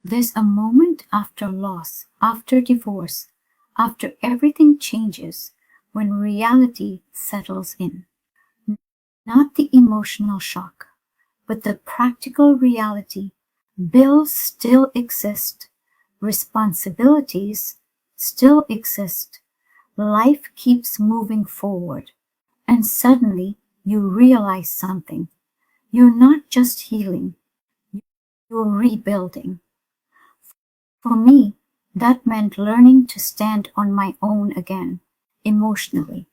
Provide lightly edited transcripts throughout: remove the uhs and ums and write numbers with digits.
There's a moment after loss, after divorce, after everything changes, when reality settles in. Not the emotional shock, but the practical reality. Bills still exist, responsibilities still exist, life keeps moving forward, and suddenly you realize something. You're not just healing, you're rebuilding. For me, that meant learning to stand on my own again, emotionally,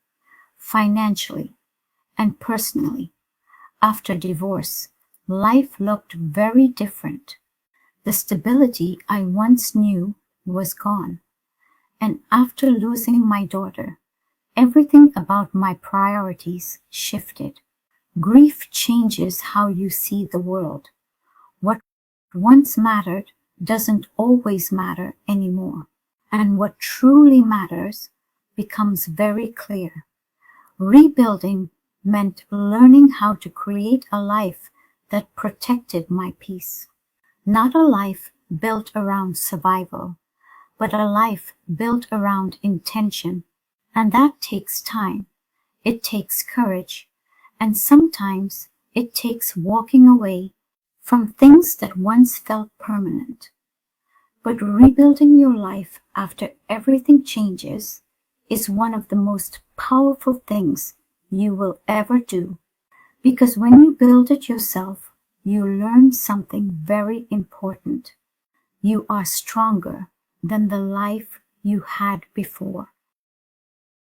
financially, and personally. After divorce, life looked very different. The stability I once knew was gone. And after losing my daughter, everything about my priorities shifted. Grief changes how you see the world. What once mattered doesn't always matter anymore. And what truly matters becomes very clear. Rebuilding meant learning how to create a life that protected my peace. Not a life built around survival, but a life built around intention. And that takes time. It takes courage. And sometimes it takes walking away from things that once felt permanent. But rebuilding your life after everything changes is one of the most powerful things you will ever do. Because when you build it yourself, you learn something very important. You are stronger than the life you had before.